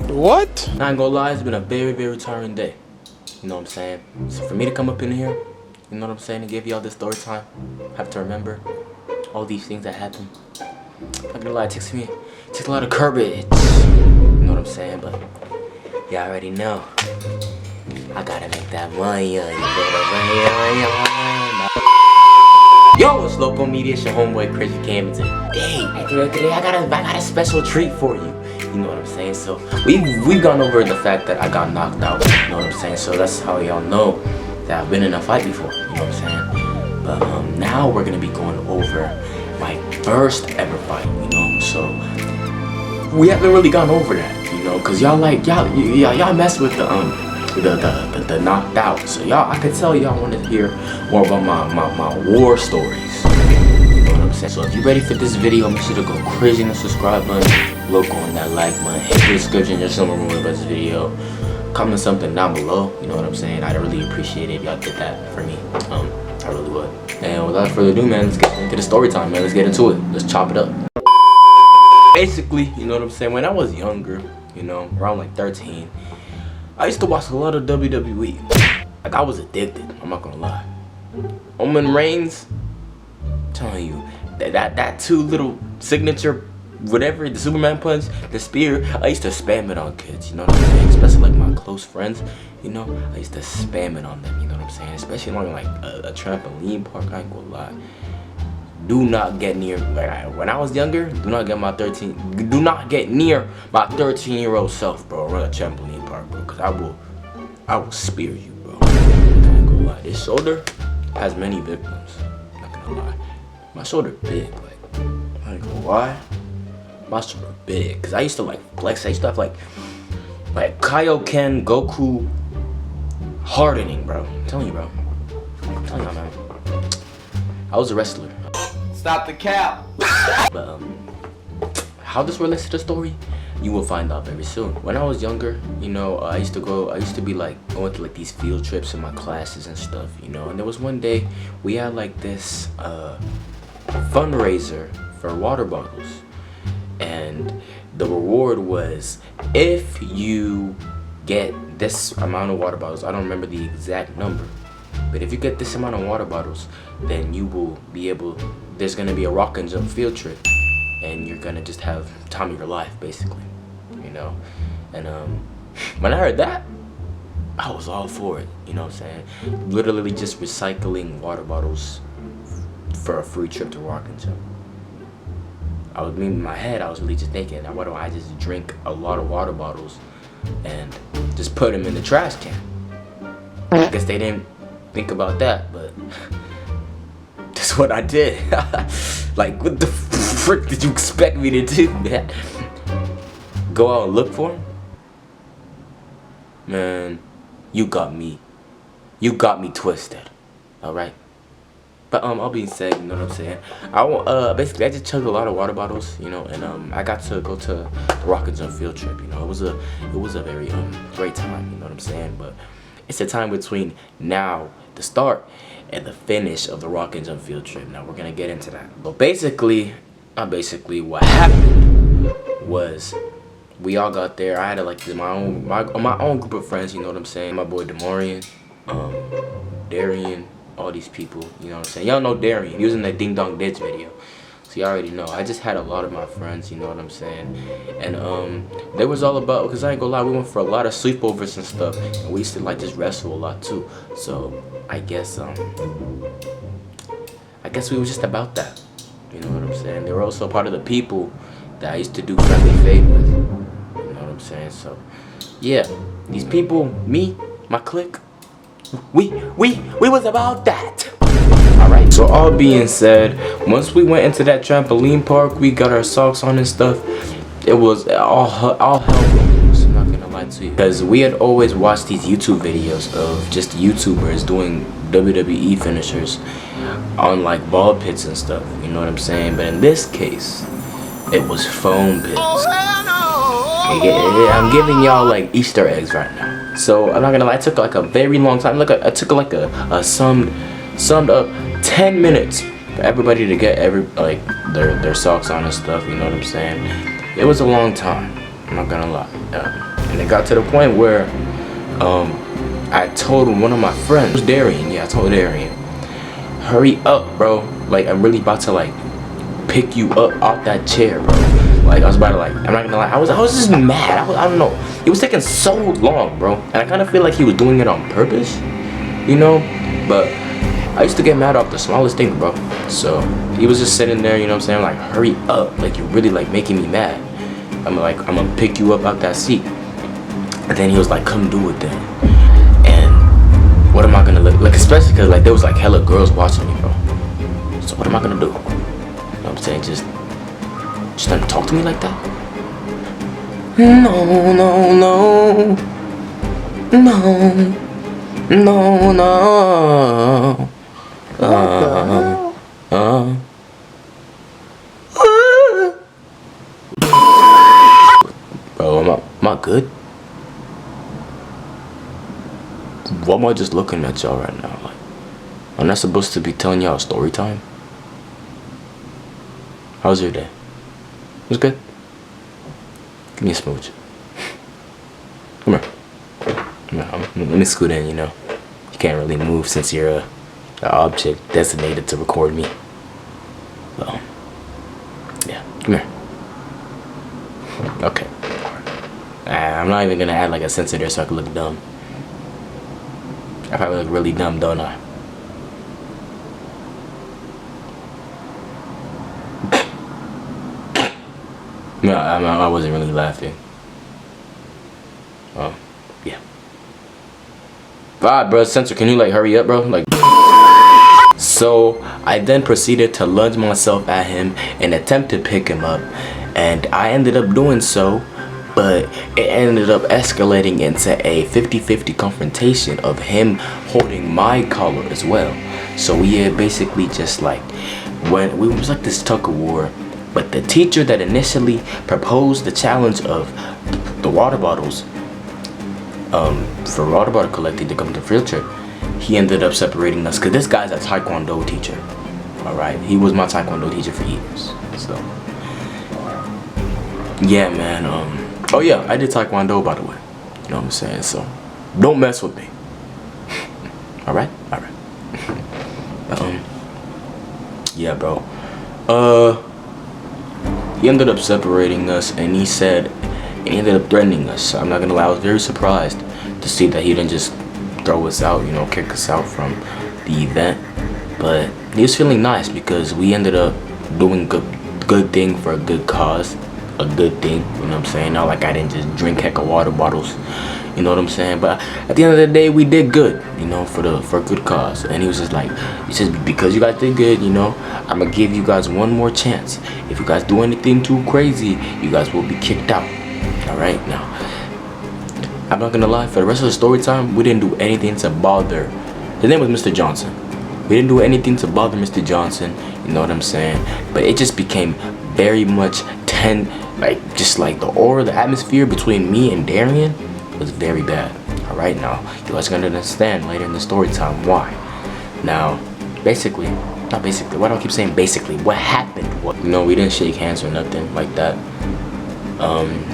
What? Not gonna lie, it's been a very, very tiring day. You know what I'm saying? So for me to come up in here, you know what I'm saying, and give y'all this story time, I have to remember all these things that happen. Not gonna lie, it takes a lot of courage. You know what I'm saying? But y'all already know. I gotta make that money. Yo, what's local media? It's your homeboy Chris. You came today I got a special treat for you. You know what I'm saying? So we've gone over the fact that I got knocked out. You know what I'm saying? So that's how y'all know that I've been in a fight before. You know what I'm saying? But now we're gonna be going over my first ever fight. You know, so we haven't really gone over that. You know, cause y'all mess with the knocked out. So y'all, I could tell y'all want to hear more about my war stories. You know what I'm saying? So if you're ready for this video, make sure to go crazy on the subscribe button, look on that like button, hit the description, just somewhere more about this video. Comment something down below. You know what I'm saying? I'd really appreciate it if y'all did that for me. I really would. And without further ado, man, let's get into the story time, man. Let's get into it. Let's chop it up. Basically, you know what I'm saying? When I was younger, you know, around like 13. I used to watch a lot of WWE. Like, I was addicted, I'm not gonna lie. Roman Reigns, I'm telling you, that two little signature, whatever, the Superman punch, the spear, I used to spam it on kids, you know what I'm saying? Especially like my close friends, you know, I used to spam it on them, you know what I'm saying? Especially along like a trampoline park, I ain't gonna lie. Do not get near, like, when I was younger, do not get near my 13-year-old self, bro, around a trampoline park, bro, because I will spear you, bro. I ain't gonna lie. This shoulder has many victims, not gonna lie. My shoulder big, like, I ain't gonna lie. My shoulder big, because I used to like flex, I used to have like Kaioken Goku hardening, bro. I'm telling you, bro. I'm telling you, man. I was a wrestler. Stop the cap. But how this relates to the story, you will find out very soon. When I was younger, you know, I used to be like going to like these field trips in my classes and stuff, you know. And there was one day we had like this fundraiser for water bottles, and the reward was if you get this amount of water bottles. I don't remember the exact number. But if you get this amount of water bottles, then you will be able, there's gonna be a rock and jump field trip, and you're gonna just have time of your life, basically, you know. And when I heard that, I was all for it, you know what I'm saying? Literally just recycling water bottles for a free trip to rock and jump. In my head, I was really just thinking, why don't I just drink a lot of water bottles and just put them in the trash can? I guess they didn't think about that, but that's what I did. Like, what the frick did you expect me to do, man? Go out and look for him? Man, you got me twisted. Alright? But all being said, you know what I'm saying? Basically I just chugged a lot of water bottles, you know, and I got to go to the rock and jump field trip, you know. It was a very great time, you know what I'm saying? But it's the time between now, the start, and the finish of the rock and jump field trip. Now we're gonna get into that. But basically what happened was we all got there. I had like my own group of friends, you know what I'm saying? My boy Demarian, Darian, all these people, you know what I'm saying? Y'all know Darian, he was in that Ding Dong Ditch video. So you already know. I just had a lot of my friends, you know what I'm saying? And they was all about, because I ain't gonna lie, we went for a lot of sleepovers and stuff, and we used to like just wrestle a lot too. So I guess we was just about that. You know what I'm saying? They were also part of the people that I used to do friendly fade with. You know what I'm saying? So yeah, these people, me, my clique, we was about that. Alright, so all being said, once we went into that trampoline park, we got our socks on and stuff. It was all hell broke. I'm not gonna lie to you, because we had always watched these YouTube videos of just YouTubers doing WWE finishers on like ball pits and stuff, you know what I'm saying? But in this case, it was foam pits. I'm giving y'all like Easter eggs right now. So I'm not gonna lie, it took like a very long time. Look, I took like a summed up 10 minutes for everybody to get their socks on and stuff, you know what I'm saying? It was a long time, I'm not gonna lie. And it got to the point where I told one of my friends, Darian, I told Darian, hurry up, bro. Like, I'm really about to like pick you up off that chair, bro. Like, I was about to like, I'm not gonna lie, I was just mad. I don't know. It was taking so long, bro. And I kind of feel like he was doing it on purpose, you know? But I used to get mad off the smallest thing, bro. So he was just sitting there, you know what I'm saying? Like, hurry up. Like, you're really like making me mad. I'm gonna pick you up out that seat. And then he was like, come do it then. And what am I gonna look like? Especially because like there was like hella girls watching me, bro. So what am I gonna do? You know what I'm saying? Just don't talk to me like that? No, no, no. No. No, no. Bro, am I good? Why am I just looking at y'all right now? Like, I'm not supposed to be telling y'all story time? How was your day? It was good? Give me a smooch. Come here. Let me scoot in, you know. You can't really move since you're an object designated to record me. Well, yeah, come here. Okay. I'm not even gonna add like a sensor there so I can look dumb. I probably look really dumb, don't I? No, I wasn't really laughing. Yeah. Alright, bro, sensor, can you like hurry up, bro? Like. So I then proceeded to lunge myself at him and attempt to pick him up, and I ended up doing so, but it ended up escalating into a 50-50 confrontation of him holding my collar as well. So we had basically just like when we was like this tug of war. But the teacher that initially proposed the challenge of the water bottles, for water bottle collecting to come to field trip, he ended up separating us because this guy's a taekwondo teacher. All right, he was my taekwondo teacher for years. So yeah, man. Oh yeah, I did taekwondo, by the way. You know what I'm saying? So don't mess with me. All right. Yeah, bro. He ended up separating us, and he ended up threatening us. I'm not gonna lie, I was very surprised to see that he didn't just throw us out, you know, kick us out from the event. But he was feeling nice because we ended up doing good thing for a good cause, a good thing, you know what I'm saying? Not like I didn't just drink heck of water bottles, you know what I'm saying? But at the end of the day, we did good, you know, for a good cause. And he was just like, he says, because you guys did good, you know, I'm gonna give you guys one more chance. If you guys do anything too crazy, you guys will be kicked out. All right, now I'm not gonna lie, for the rest of the story time, we didn't do anything to bother. His name was Mr. Johnson. We didn't do anything to bother Mr. Johnson, you know what I'm saying? But it just became very much tense, like just like the aura, the atmosphere between me and Darian was very bad. All right, now you guys are gonna understand later in the story time why. Now, not basically. Why do I keep saying basically? What happened? You know, we didn't shake hands or nothing like that.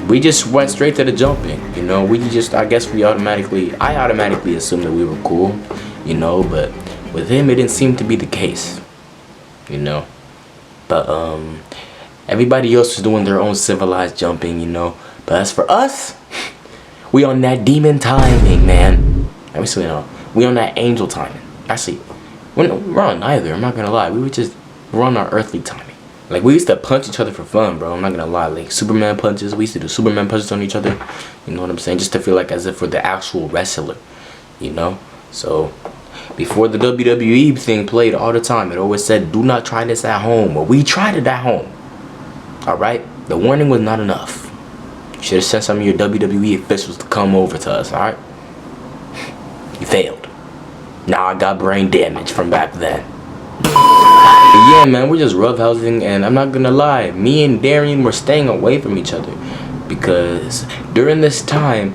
We just went straight to the jumping. You know, I guess I automatically assumed that we were cool. You know, but with him, it didn't seem to be the case. You know, but everybody else was doing their own civilized jumping. You know, but as for us, we on that demon timing, man. We on that angel timing. Actually, we're on neither. I'm not gonna lie. We're on our earthly timing. Like, we used to punch each other for fun, bro. I'm not gonna lie. Like, Superman punches. We used to do Superman punches on each other. You know what I'm saying? Just to feel like as if we're the actual wrestler. You know? So, before the WWE thing played all the time, it always said, do not try this at home. Well, we tried it at home. Alright? The warning was not enough. You should have sent some of your WWE officials to come over to us, alright? You failed. Now I got brain damage from back then. But yeah, man, we're just roughhousing, and I'm not gonna lie, me and Darian were staying away from each other because during this time,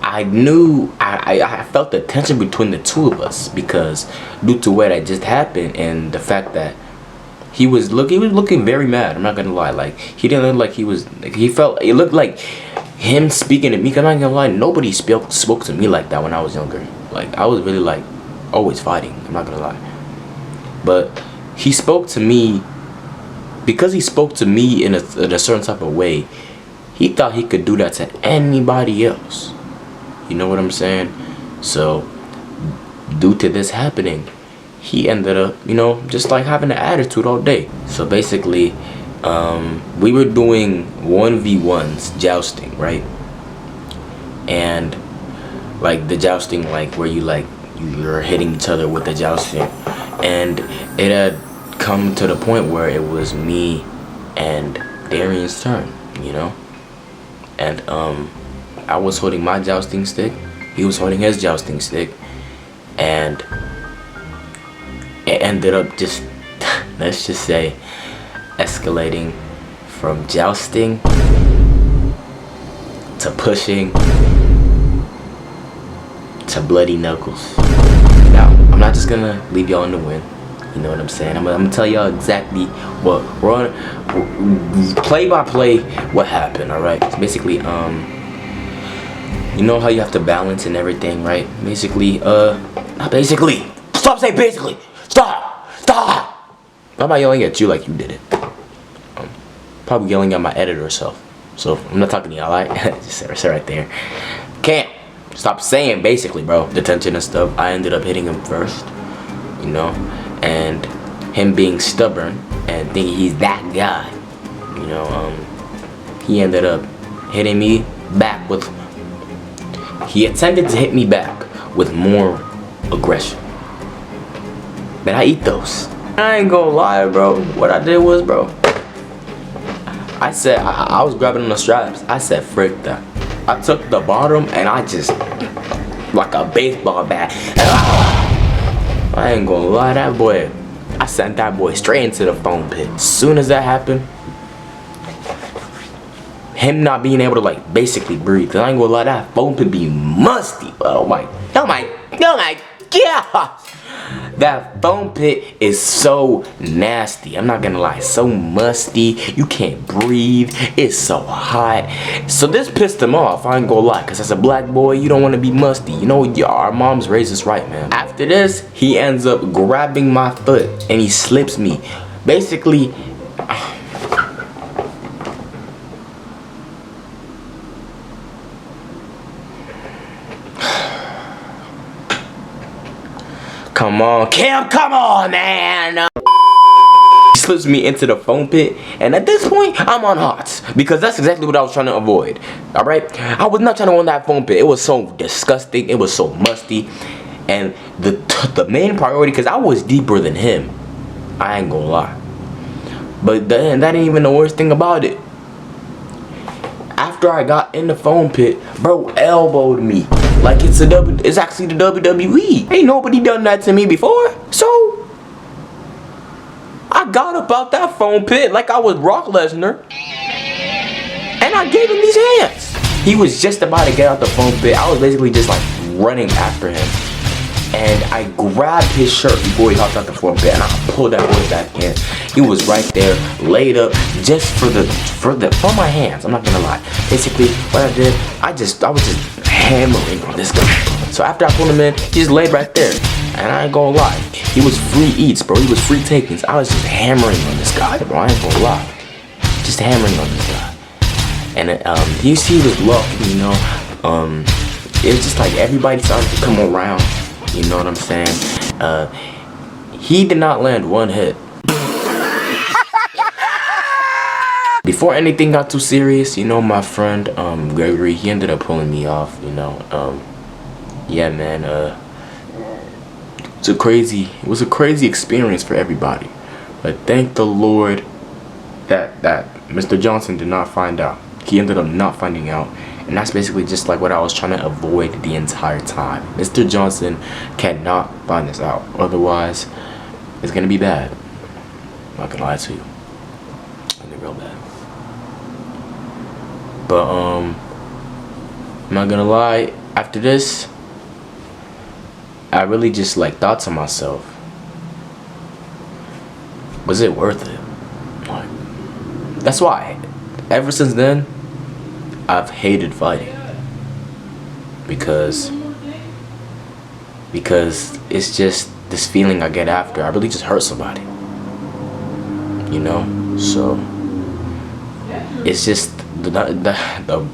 I knew I felt the tension between the two of us because due to what had just happened and the fact that he was looking very mad. I'm not gonna lie, like he didn't look like it looked like him speaking to me, cause I'm not gonna lie, nobody spoke to me like that when I was younger. Like, I was really like always fighting, I'm not gonna lie. But he spoke to me, because he spoke to me in a certain type of way, he thought he could do that to anybody else. You know what I'm saying? So due to this happening, he ended up, you know, just like having an attitude all day. So basically, we were doing 1v1s, jousting, right? And like the jousting, like where you're hitting each other with the jousting, and it had come to the point where it was me and Darian's turn, you know. And I was holding my jousting stick, he was holding his jousting stick, and it ended up just, let's just say, escalating from jousting to pushing to bloody knuckles. Now, I'm not just gonna leave y'all in the wind. You know what I'm saying? I'm gonna tell y'all exactly what we're on, play by play what happened. All right. So basically, you know how you have to balance and everything, right? Basically, not basically. Stop saying basically. Stop. I'm not yelling at you like you did it. Probably yelling at my editor self. So I'm not talking to y'all, right? Just sit right there. Can't stop saying basically, bro. Detention and stuff. I ended up hitting him first, you know, and him being stubborn and thinking he's that guy, you know. He ended up hitting me back with. He attempted to hit me back with more aggression. But I eat those. I ain't gonna lie, bro. What I did was, bro, I said, I was grabbing on the straps. I said, frick that. I took the bottom and I just, like a baseball bat. I ain't gonna lie, that boy, I sent that boy straight into the foam pit. As soon as that happened, him not being able to like basically breathe. Cause I ain't gonna lie, that foam pit be musty. Oh my god. That foam pit is so nasty. I'm not gonna lie, so musty. You can't breathe. It's so hot. So this pissed him off. I ain't gonna lie, cause as a black boy, you don't want to be musty. You know, our moms raised us right, man. After this, he ends up grabbing my foot and he slips me. Basically, come on, Cam, come on, man. He slips me into the foam pit, and at this point, I'm on hots because that's exactly what I was trying to avoid. All right, I was not trying to go in that foam pit. It was so disgusting. It was so musty, and the main priority, because I was deeper than him. I ain't gonna lie, but then that ain't even the worst thing about it. After I got in the foam pit, bro elbowed me like it's actually the WWE. Ain't nobody done that to me before. So I got up out that foam pit like I was Brock Lesnar, and I gave him these hands. He was just about to get out the foam pit. I was basically just like running after him, and I grabbed his shirt before he hopped out the foam pit, and I pulled that boy back in. He was right there, laid up, just for my hands. I'm not gonna lie. Basically, what I did, I was just hammering on this guy. So after I pulled him in, he just laid right there. And I ain't gonna lie, he was free eats, bro. He was free takings. I was just hammering on this guy, bro. I ain't gonna lie, just hammering on this guy. And you see, he was lucky, you know. It was just like everybody started to come around. You know what I'm saying? He did not land one hit. Before anything got too serious, you know, my friend Gregory, he ended up pulling me off, you know. Yeah, man, it was a crazy experience for everybody. But thank the Lord that Mr. Johnson did not find out. He ended up not finding out. And that's basically just like what I was trying to avoid the entire time. Mr. Johnson cannot find this out. Otherwise, it's gonna be bad. I'm not gonna lie to you. It's gonna be real bad. But I'm not gonna lie, after this, I really just like thought to myself, was it worth it? Like, that's why ever since then I've hated fighting because it's just this feeling I get after I really just hurt somebody, you know. So it's just the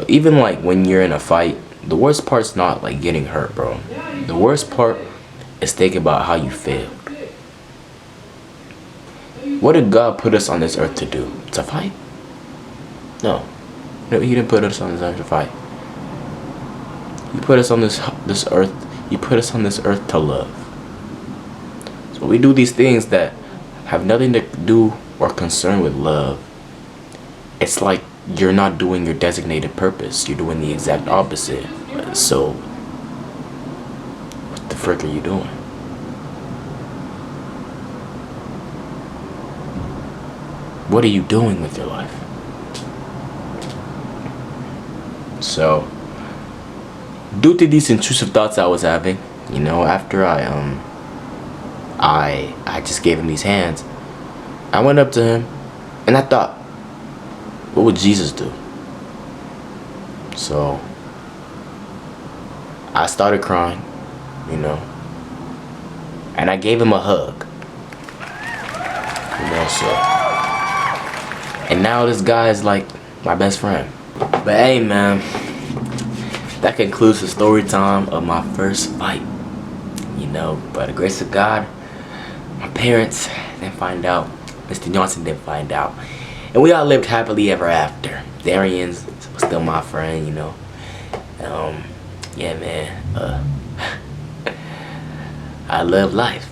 even like when you're in a fight, the worst part's not like getting hurt, bro. The worst part is thinking about how you failed. What did God put us on this earth to do? To fight? No, He didn't put us on this earth to fight. He put us on this earth. He put us on this earth to love. So we do these things that have nothing to do or concern with love. It's like you're not doing your designated purpose. You're doing the exact opposite. So what the frick are you doing? What are you doing with your life? So, due to these intrusive thoughts I was having, you know, after I just gave him these hands, I went up to him and I thought, what would Jesus do? So I started crying, you know, and I gave him a hug, you know. So, and now this guy is like my best friend. But hey, man, that concludes the story time of my first fight. You know, by the grace of God, my parents didn't find out. Mr. Johnson didn't find out. And we all lived happily ever after. Darian's was still my friend, you know. Yeah, man. I love life.